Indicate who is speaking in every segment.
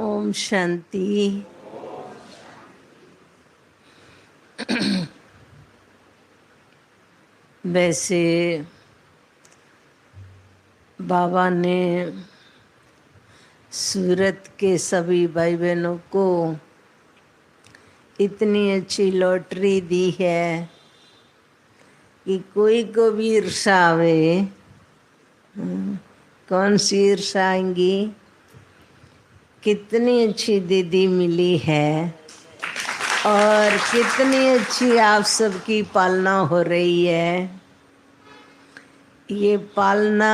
Speaker 1: ओम शांति। वैसे बाबा ने सूरत के सभी भाई बहनों को इतनी अच्छी लॉटरी दी है कि कोई को भी ईर्षा आवे। कौन सी ईर्षा आएंगी? कितनी अच्छी दीदी मिली है और कितनी अच्छी आप सबकी पालना हो रही है। ये पालना,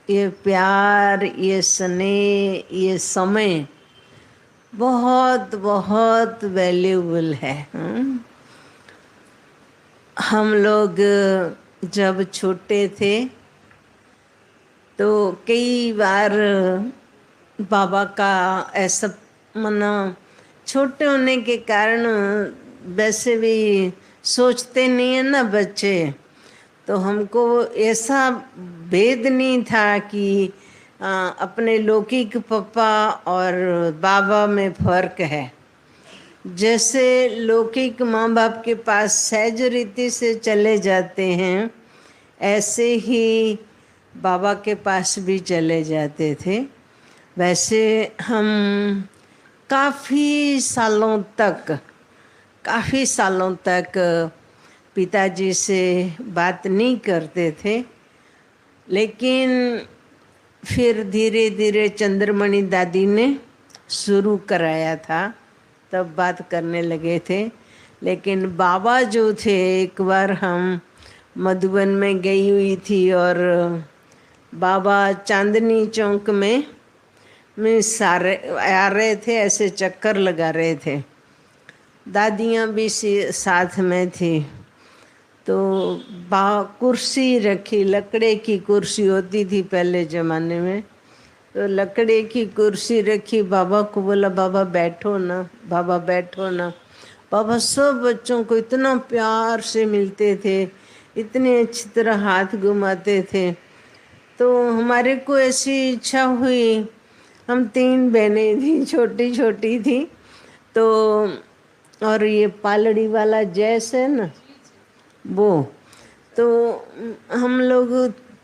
Speaker 1: ये प्यार, ये स्नेह, ये समय बहुत बहुत वैल्यूबल है। हम लोग जब छोटे थे तो कई बार बाबा का ऐसा मना, छोटे होने के कारण वैसे भी सोचते नहीं है ना बच्चे, तो हमको ऐसा भेद नहीं था कि अपने लौकिक पापा और बाबा में फर्क है। जैसे लौकिक माँ बाप के पास सहज रीति से चले जाते हैं, ऐसे ही बाबा के पास भी चले जाते थे। वैसे हम काफ़ी सालों तक पिताजी से बात नहीं करते थे, लेकिन फिर धीरे धीरे चंद्रमणि दादी ने शुरू कराया था, तब बात करने लगे थे। लेकिन बाबा जो थे, एक बार हम मधुबन में गई हुई थी और बाबा चांदनी चौक में सारे आ रहे थे, ऐसे चक्कर लगा रहे थे। दादियाँ भी साथ में थी। तो कुर्सी रखी, लकड़े की कुर्सी होती थी पहले ज़माने में, तो लकड़े की कुर्सी रखी। बाबा को बोला बाबा बैठो ना, बाबा बैठो ना। बाबा सब बच्चों को इतना प्यार से मिलते थे, इतनी अच्छी तरह हाथ घुमाते थे। तो हमारे को ऐसी इच्छा हुई, हम 3 बहनें थी, छोटी छोटी थी, तो और ये पालड़ी वाला जैस है ना वो, तो हम लोग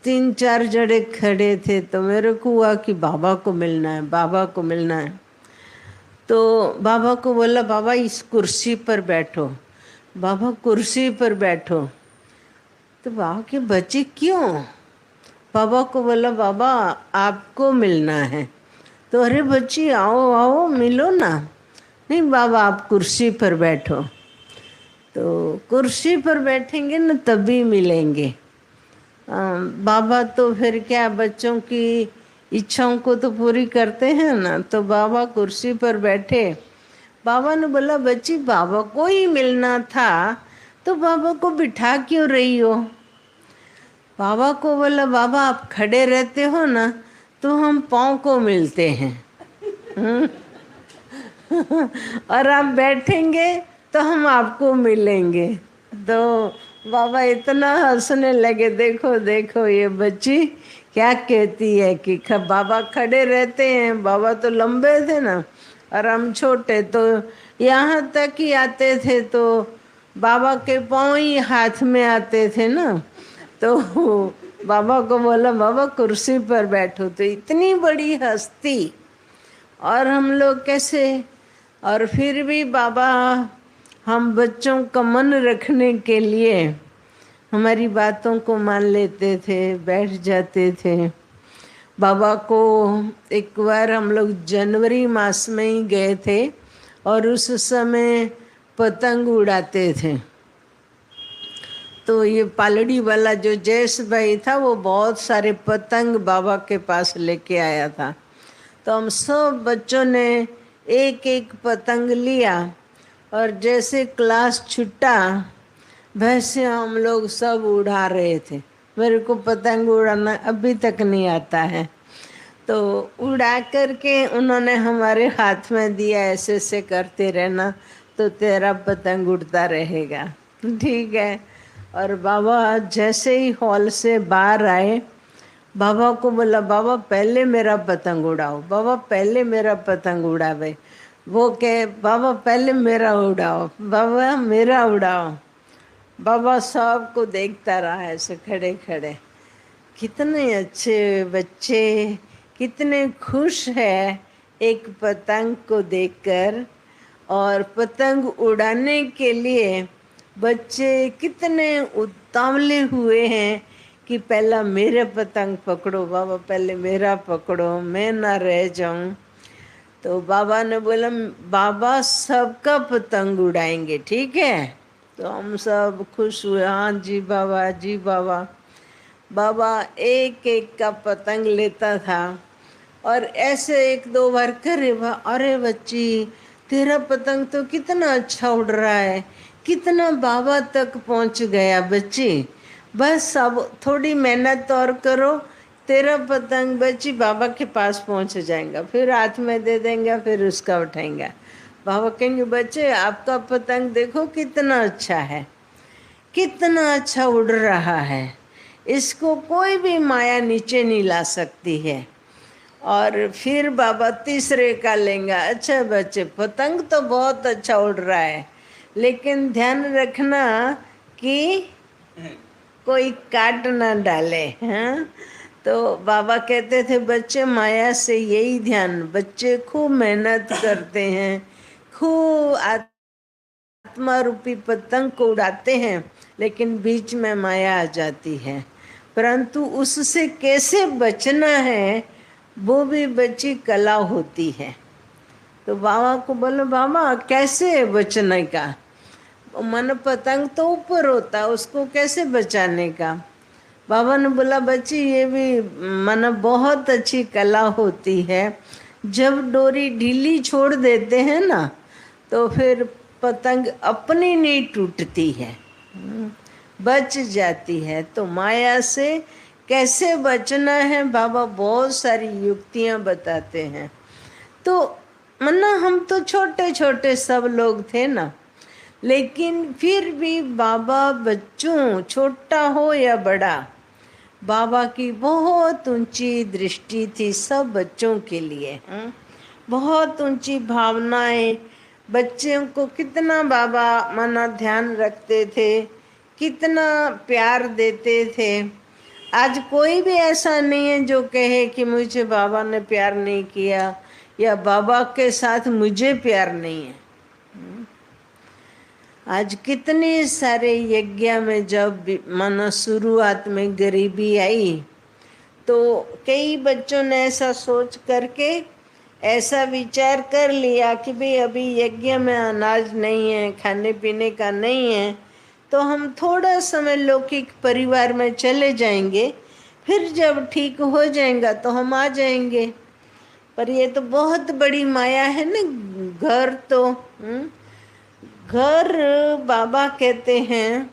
Speaker 1: 3-4 जड़े खड़े थे। तो मेरे को हुआ कि बाबा को मिलना है, बाबा को मिलना है। तो बाबा को बोला बाबा इस कुर्सी पर बैठो, बाबा कुर्सी पर बैठो। तो बाबा के बच्चे क्यों? बाबा को बोला बाबा आपको मिलना है। तो अरे बच्ची आओ आओ मिलो ना। नहीं बाबा आप कुर्सी पर बैठो। तो कुर्सी पर बैठेंगे ना तभी मिलेंगे। बाबा तो फिर क्या बच्चों की इच्छाओं को तो पूरी करते हैं ना। तो बाबा कुर्सी पर बैठे। बाबा ने बोला बच्ची बाबा को ही मिलना था तो बाबा को बिठा क्यों रही हो? बाबा को बोला बाबा आप खड़े रहते हो ना तो हम पाँव को मिलते हैं। और आप बैठेंगे तो हम आपको मिलेंगे। तो बाबा इतना हंसने लगे, देखो देखो ये बच्ची क्या कहती है कि बाबा खड़े रहते हैं। बाबा तो लंबे थे ना और हम छोटे, तो यहाँ तक ही आते थे, तो बाबा के पाँव ही हाथ में आते थे ना। तो बाबा को बोला बाबा कुर्सी पर बैठो। तो इतनी बड़ी हस्ती और हम लोग कैसे, और फिर भी बाबा हम बच्चों का मन रखने के लिए हमारी बातों को मान लेते थे, बैठ जाते थे। बाबा को एक बार हम लोग जनवरी मास में ही गए थे और उस समय पतंग उड़ाते थे। तो ये पालड़ी वाला जो जयेश भाई था वो बहुत सारे पतंग बाबा के पास लेके आया था। तो हम सब बच्चों ने एक एक पतंग लिया और जैसे क्लास छुट्टा वैसे हम लोग सब उड़ा रहे थे। मेरे को पतंग उड़ाना अभी तक नहीं आता है। तो उड़ा करके उन्होंने हमारे हाथ में दिया, ऐसे ऐसे करते रहना तो तेरा पतंग उड़ता रहेगा, ठीक है। और बाबा जैसे ही हॉल से बाहर आए बाबा को बोला बाबा पहले मेरा पतंग उड़ाओ, बाबा पहले मेरा पतंग उड़ावे। वो कहे बाबा पहले मेरा उड़ाओ, बाबा मेरा उड़ाओ। बाबा सबको देखता रहा ऐसे खड़े खड़े। कितने अच्छे बच्चे, कितने खुश है एक पतंग को देखकर। और पतंग उड़ाने के लिए बच्चे कितने उतावले हुए हैं कि पहला मेरे पतंग पकड़ो बाबा, पहले मेरा पकड़ो, मैं ना रह जाऊं। तो बाबा ने बोला बाबा सबका पतंग उड़ाएंगे, ठीक है। तो हम सब खुश हुए, हाँ जी बाबा, जी बाबा। बाबा एक एक का पतंग लेता था और ऐसे एक दो बार करे, अरे बच्ची तेरा पतंग तो कितना अच्छा उड़ रहा है, कितना बाबा तक पहुंच गया बच्ची, बस अब थोड़ी मेहनत और करो, तेरा पतंग बच्ची बाबा के पास पहुंच जाएगा, फिर हाथ में दे देंगे, फिर उसका उठाएंगे। बाबा कहेंगे बच्चे आपका पतंग देखो कितना अच्छा है, कितना अच्छा उड़ रहा है, इसको कोई भी माया नीचे नहीं ला सकती है। और फिर बाबा तीसरे का लेंगे, अच्छा बच्चे पतंग तो बहुत अच्छा उड़ रहा है, लेकिन ध्यान रखना कि कोई काट ना डाले। हाँ, तो बाबा कहते थे बच्चे माया से यही ध्यान, बच्चे खूब मेहनत करते हैं, खूब आत्मा रूपी पतंग को उड़ाते हैं, लेकिन बीच में माया आ जाती है, परंतु उससे कैसे बचना है वो भी बच्ची कला होती है। तो बाबा को बोलो बाबा कैसे बचने का, मन पतंग तो ऊपर होता, उसको कैसे बचाने का। बाबा ने बोला बच्ची ये भी मन बहुत अच्छी कला होती है, जब डोरी ढीली छोड़ देते हैं ना तो फिर पतंग अपनी नहीं टूटती है, बच जाती है। तो माया से कैसे बचना है बाबा बहुत सारी युक्तियां बताते हैं। तो मन्ना हम तो छोटे छोटे सब लोग थे ना, लेकिन फिर भी बाबा बच्चों छोटा हो या बड़ा, बाबा की बहुत ऊंची दृष्टि थी सब बच्चों के लिए। बहुत ऊंची भावनाएं, बच्चों को कितना बाबा मना ध्यान रखते थे, कितना प्यार देते थे। आज कोई भी ऐसा नहीं है जो कहे कि मुझे बाबा ने प्यार नहीं किया या बाबा के साथ मुझे प्यार नहीं है। आज कितने सारे यज्ञ में जब मानो शुरुआत में गरीबी आई तो कई बच्चों ने ऐसा सोच करके ऐसा विचार कर लिया कि भाई अभी यज्ञ में अनाज नहीं है, खाने पीने का नहीं है, तो हम थोड़ा समय लौकिक परिवार में चले जाएंगे, फिर जब ठीक हो जाएगा तो हम आ जाएंगे। पर ये तो बहुत बड़ी माया है ना, घर तो घर बाबा कहते हैं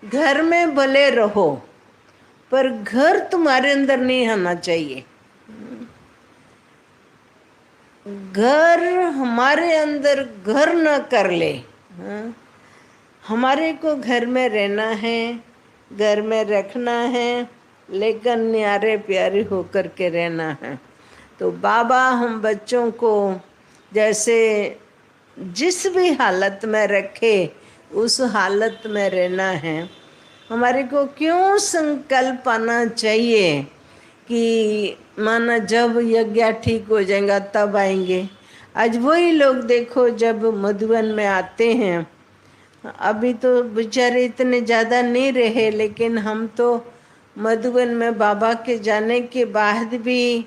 Speaker 1: घर में भले रहो पर घर तुम्हारे अंदर नहीं आना चाहिए। घर हमारे अंदर घर न कर ले। हमारे को घर में रहना है, घर में रखना है, लेकिन न्यारे प्यारे होकर के रहना है। तो बाबा हम बच्चों को जैसे जिस भी हालत में रखे उस हालत में रहना है। हमारे को क्यों संकल्प आना चाहिए कि माना जब यज्ञ ठीक हो जाएगा तब आएंगे। आज वही लोग देखो जब मधुबन में आते हैं, अभी तो बेचारे इतने ज़्यादा नहीं रहे, लेकिन हम तो मधुबन में बाबा के जाने के बाद भी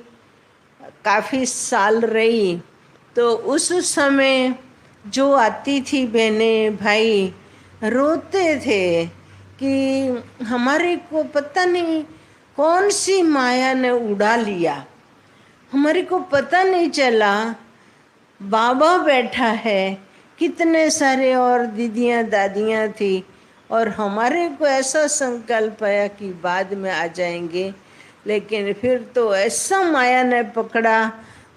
Speaker 1: काफ़ी साल रही। तो उस समय जो आती थी बहनें भाई रोते थे कि हमारे को पता नहीं कौन सी माया ने उड़ा लिया, हमारे को पता नहीं चला बाबा बैठा है, कितने सारे और दीदियाँ दादियाँ थी, और हमारे को ऐसा संकल्प आया कि बाद में आ जाएंगे, लेकिन फिर तो ऐसा माया ने पकड़ा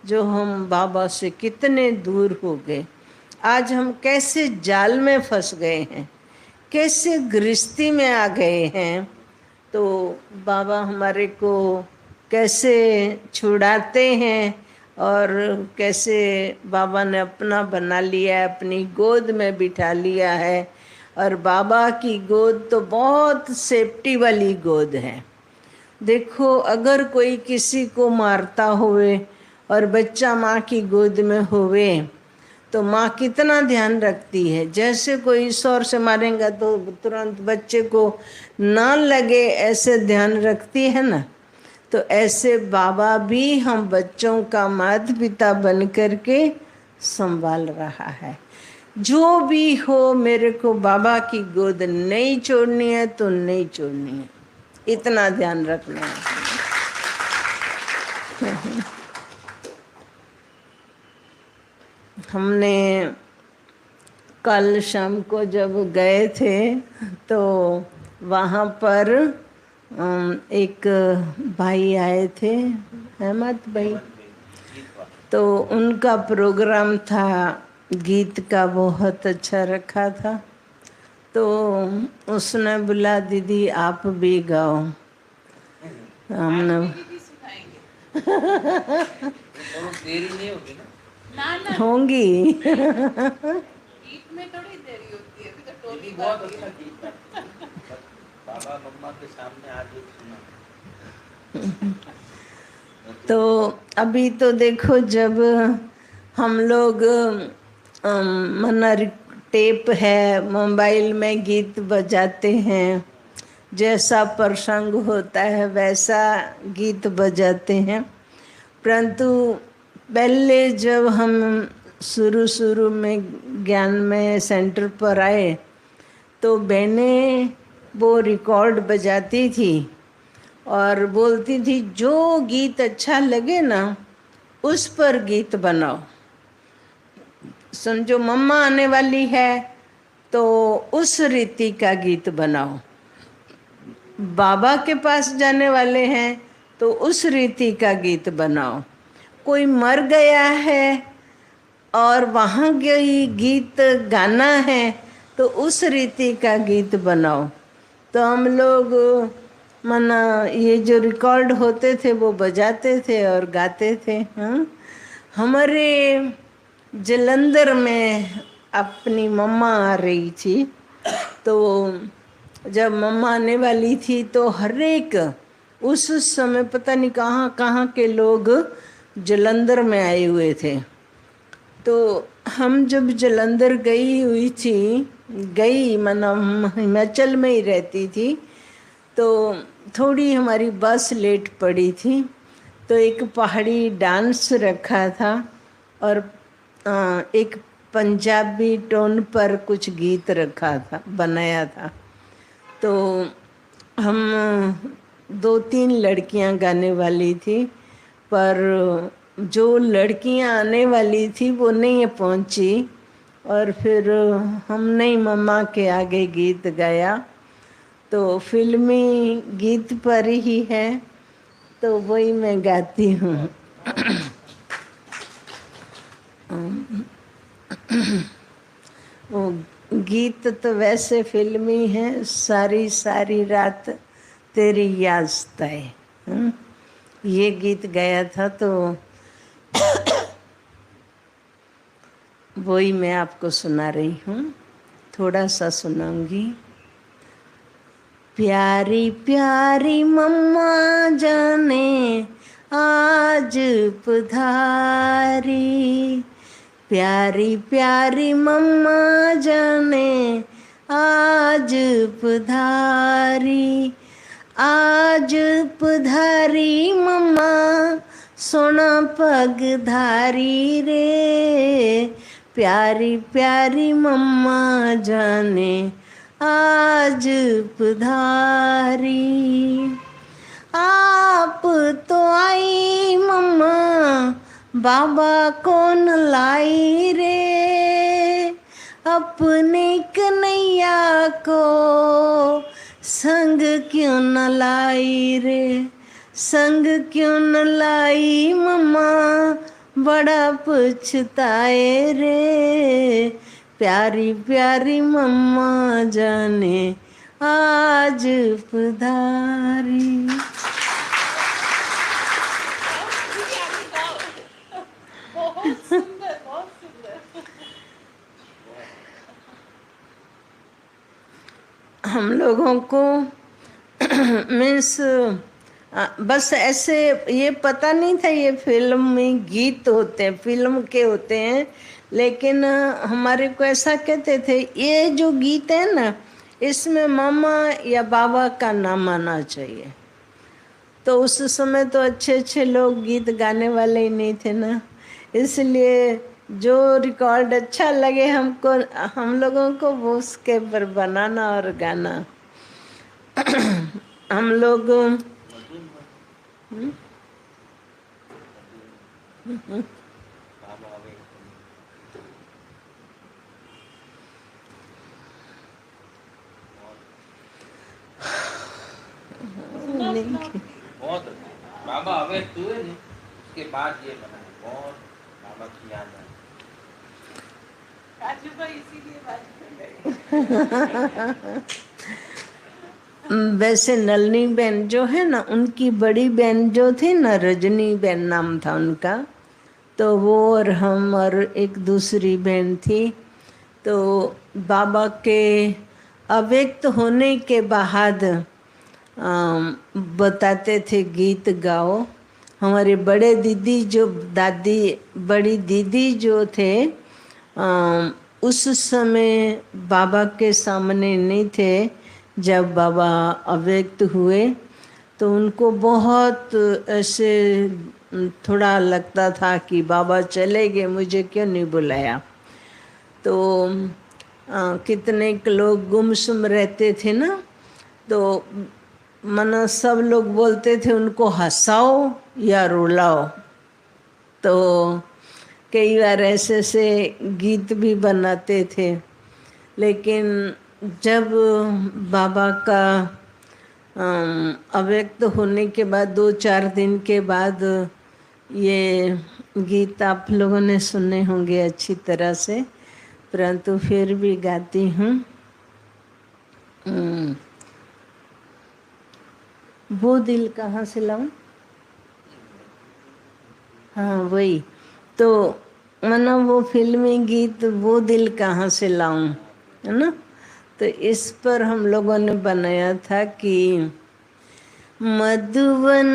Speaker 1: जो हम बाबा से कितने दूर हो गए। आज हम कैसे जाल में फंस गए हैं, कैसे गृहस्थी में आ गए हैं। तो बाबा हमारे को कैसे छुड़ाते हैं और कैसे बाबा ने अपना बना लिया है, अपनी गोद में बिठा लिया है। और बाबा की गोद तो बहुत सेफ्टी वाली गोद है। देखो, अगर कोई किसी को मारता हुए और बच्चा माँ की गोद में होवे तो माँ कितना ध्यान रखती है। जैसे कोई ईश्वर से मारेगा तो तुरंत बच्चे को ना लगे, ऐसे ध्यान रखती है ना। तो ऐसे बाबा भी हम बच्चों का माता पिता बन करके संभाल रहा है। जो भी हो, मेरे को बाबा की गोद नहीं छोड़नी है तो नहीं छोड़नी है, इतना ध्यान रखना है। हमने कल शाम को जब गए थे तो वहाँ पर एक भाई आए थे, अहमद भाई, तो उनका प्रोग्राम था, गीत का बहुत अच्छा रखा था। तो उसने बोला दीदी आप भी गाओ। हमने
Speaker 2: देरी नहीं होगी ना?
Speaker 1: होंगी।
Speaker 3: गीत में थोड़ी देरी होती है, अभी तो टोली
Speaker 2: बहुत अच्छा गीत है। बाबा मम्मा के सामने आज एक सुना।
Speaker 1: तो अभी तो देखो, जब हम लोग मना टेप है, मोबाइल में गीत बजाते हैं, जैसा प्रसंग होता है वैसा गीत बजाते हैं। परंतु पहले जब हम शुरू में ज्ञान में सेंटर पर आए तो बहनें वो रिकॉर्ड बजाती थी और बोलती थी जो गीत अच्छा लगे ना उस पर गीत बनाओ। समझो मम्मा आने वाली है तो उस रीति का गीत बनाओ, बाबा के पास जाने वाले हैं तो उस रीति का गीत बनाओ, कोई मर गया है और वहाँ के गीत गाना है तो उस रीति का गीत बनाओ। तो हम लोग मना ये जो रिकॉर्ड होते थे वो बजाते थे और गाते थे। हाँ, हमारे जलंधर में अपनी मम्मा आ रही थी, तो जब मम्मा आने वाली थी तो हर एक उस समय पता नहीं कहाँ कहाँ के लोग जलंधर में आए हुए थे। तो हम जब जलंधर गई माना हिमाचल में ही रहती थी, तो थोड़ी हमारी बस लेट पड़ी थी, तो एक पहाड़ी डांस रखा था और एक पंजाबी टोन पर कुछ गीत रखा था, बनाया था। तो हम 2-3 लड़कियां गाने वाली थी, पर जो लड़कियां आने वाली थी वो नहीं पहुंची और फिर हमने ही मम्मा के आगे गीत गाया। तो फिल्मी गीत पर ही है तो वही मैं गाती हूँ। वो गीत तो वैसे फिल्मी है, सारी सारी रात तेरी याद सताए, ये गीत गाया था तो वही मैं आपको सुना रही हूँ, थोड़ा सा सुनाऊंगी। प्यारी प्यारी मम्मा जाने आज पधारी, प्यारी प्यारी मम्मा जाने आज पधारी, आज पधारी मम्मा सोना पग धारी रे, प्यारी प्यारी मम्मा जाने आज पधारी। आप तो आई मम्मा बाबा कौन लाई रे, अपने कन्हैया को संग क्यों न लाई रे, संग क्यों न लाई मम्मा बड़ा पछताए रे, प्यारी प्यारी मम्मा जाने आज पधारी।
Speaker 3: बहुत सुंदर, बहुत सुंदर।
Speaker 1: हम लोगों को मीन्स बस ऐसे ये पता नहीं था ये फिल्म में गीत होते हैं, फिल्म के होते हैं, लेकिन हमारे को ऐसा कहते थे ये जो गीत है ना इसमें मामा या बाबा का नाम आना चाहिए। तो उस समय तो अच्छे अच्छे लोग गीत गाने वाले ही नहीं थे ना, इसलिए जो रिकॉर्ड अच्छा लगे हमको, हम लोगों को वो उसके पर बनाना और गाना। हम लोग
Speaker 2: बाबा आवे बहुत अच्छे। बाबा आवे तू है नहीं, उसके बाद ये बना है, बहुत बाबा की याद है।
Speaker 3: राजू भाई इसीलिए बाजू में गए।
Speaker 1: वैसे नलनी बहन जो है ना, उनकी बड़ी बहन जो थी ना, रजनी बहन नाम था उनका, तो वो और हम और एक दूसरी बहन थी। तो बाबा के अव्यक्त होने के बाद बताते थे गीत गाओ। हमारे बड़े दीदी जो दादी बड़ी दीदी जो थे उस समय बाबा के सामने नहीं थे। जब बाबा अव्यक्त हुए तो उनको बहुत ऐसे थोड़ा लगता था कि बाबा चले गए, मुझे क्यों नहीं बुलाया। तो कितने लोग गुमसुम रहते थे ना, तो मना सब लोग बोलते थे उनको हंसाओ या रुलाओ। तो कई बार ऐसे ऐसे गीत भी बनाते थे। लेकिन जब बाबा का अव्यक्त होने के बाद 2-4 दिन के बाद ये गीत आप लोगों ने सुने होंगे अच्छी तरह से, परंतु फिर भी गाती हूँ। वो दिल कहाँ से लाऊं, हाँ वही तो, माना वो फिल्मी गीत वो दिल कहाँ से लाऊं, है ना। तो इस पर हम लोगों ने बनाया था कि मधुवन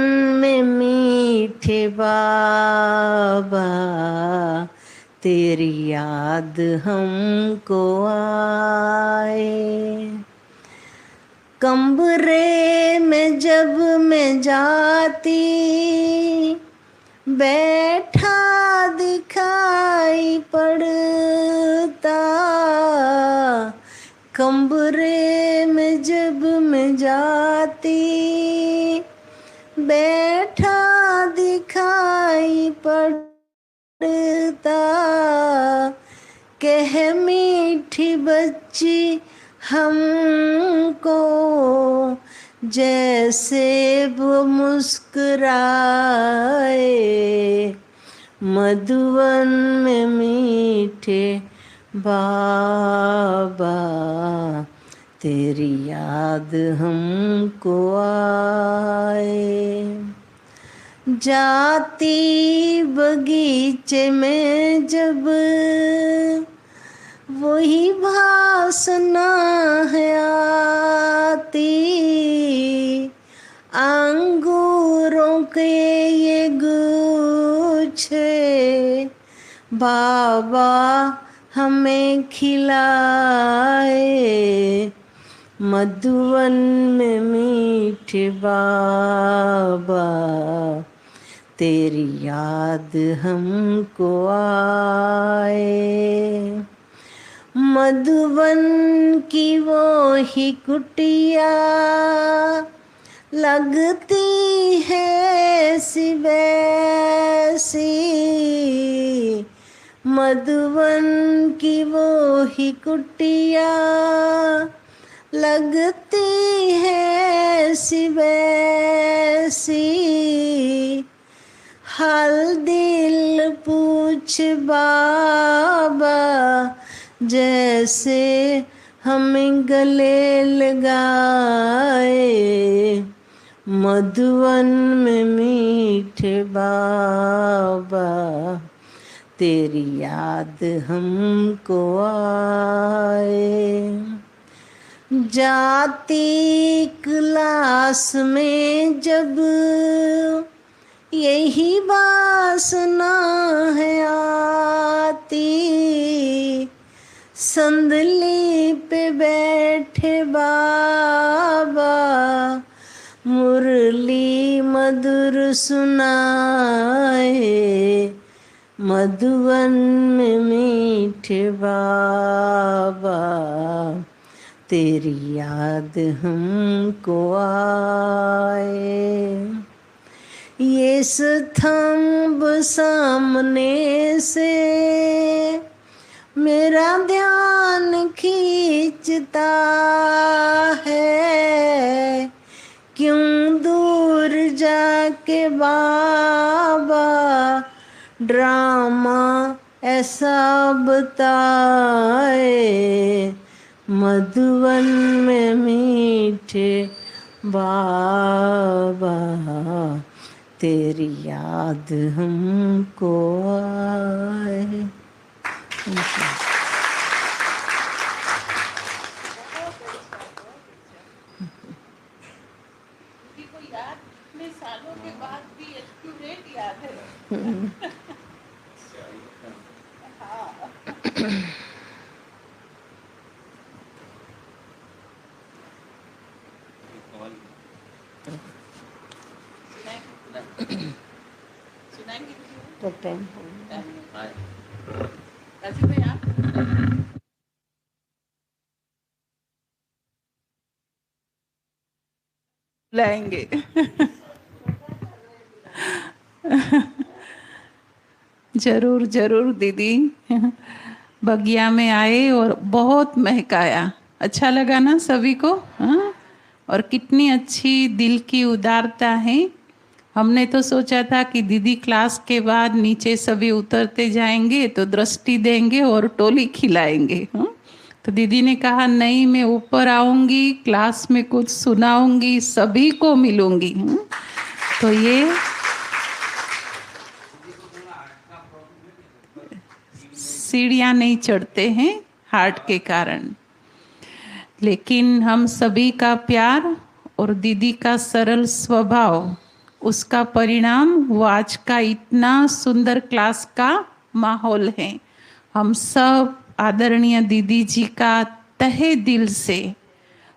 Speaker 1: में मीठे बाबा तेरी याद हमको आए, कमरे में जब मैं जाती बैठा दिखाई पड़ता, कमरे में जब मैं जाती बैठा दिखाई पड़ता, कह मीठी बच्ची हमको जैसे वो मुस्कुराए, मधुवन में मीठे बाबा तेरी याद हमको आए, जाती बगीचे में जब वही भासना है आती, अंगूरों के ये गुच्छे बाबा हमें खिलाए, मधुवन में मीठे बाबा तेरी याद हमको आए, मधुवन की वो ही कुटिया लगती है सी वैसी, मधुवन की वो ही कुटिया लगती है सी वैसी, हाल दिल पूछ बाबा जैसे हमें गले लगाए, मधुवन में मीठे बाबा तेरी याद हमको आए। जाती क्लास में जब यही वासना है आती, संदली पे बैठे बाबा मुरली मधुर सुनाए, मधुवन में मीठे बाबा तेरी याद हमको आए। ये स्तंभ सामने से मेरा ध्यान खींचता है, क्यों दूर जाके बाबा ड्रामा ऐसा बताए, मधुवन में मीठे बाबा तेरी याद हमको आए।
Speaker 3: दीदी को याद इतने सालों के बाद भी एक्यूरेट याद है। हाँ। सुनाएंगे
Speaker 1: तो टाइम
Speaker 3: राजीव भाई आप लाएंगे। जरूर जरूर दीदी। बगिया में आए और बहुत महकाया, अच्छा लगा ना सभी को? हाँ, और कितनी अच्छी दिल की उदारता है। हमने तो सोचा था कि दीदी क्लास के बाद नीचे सभी उतरते जाएंगे तो दृष्टि देंगे और टोली खिलाएंगे। हाँ? तो दीदी ने कहा नहीं, मैं ऊपर आऊंगी, क्लास में कुछ सुनाऊंगी, सभी को मिलूंगी। हाँ? तो ये सीढ़ियाँ नहीं चढ़ते हैं हार्ट के कारण, लेकिन हम सभी का प्यार और दीदी का सरल स्वभाव, उसका परिणाम वो आज का इतना सुंदर क्लास का माहौल है। हम सब आदरणीय दीदी जी का तहे दिल से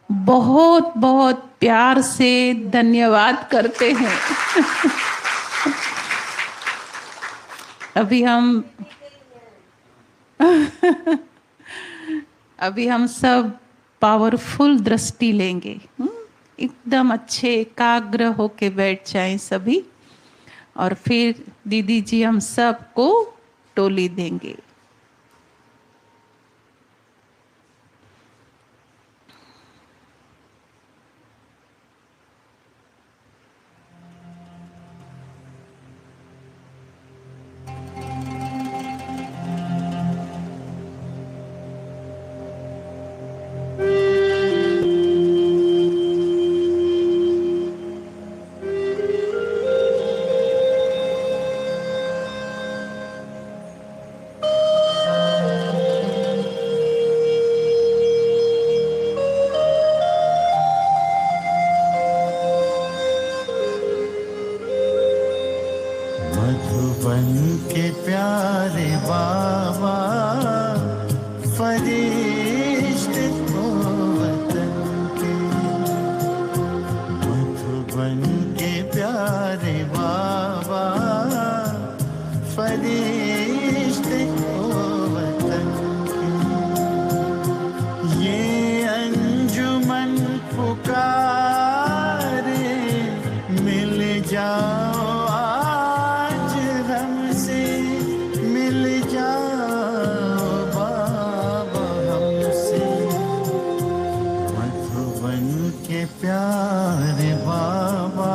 Speaker 3: बहुत बहुत प्यार से धन्यवाद करते हैं। अभी हम सब पावरफुल दृष्टि लेंगे। एकदम अच्छे एकाग्र होके बैठ जाएं सभी, और फिर दीदी जी हम सबको टोली देंगे।
Speaker 4: मधुबन के प्यारे बाबा फरिश्ते को वतन के, मधुबन के प्यारे बाबा फरिश्ते को वतन के, ये अंजुमन पुकारे मिल जाओ प्यारे बाबा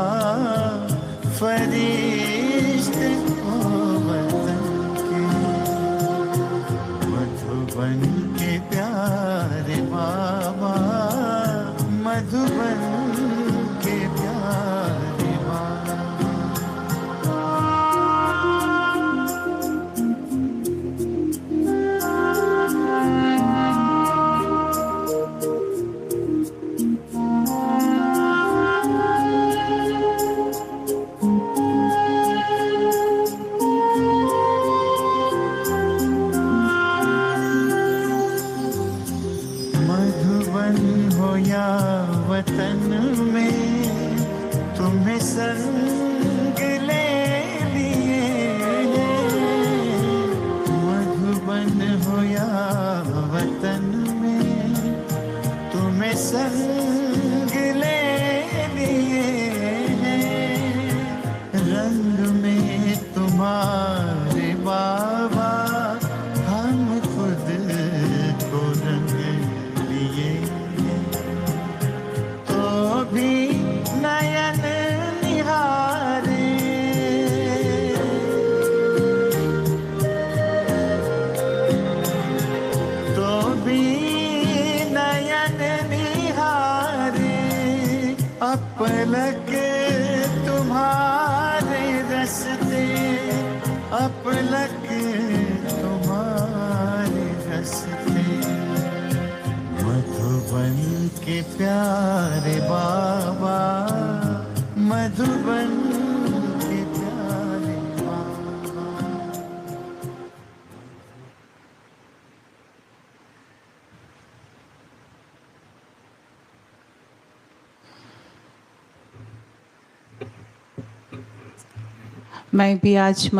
Speaker 4: फरिश्ते को वतन के, मधुबन के प्यारे बाबा। अपलक तुम्हारे रस्ते, अपलक तुम्हारे रस्ते, मधुबन के प्यारे बाबा, मधुबन के प्यारे बाबा।
Speaker 3: मैं भी आज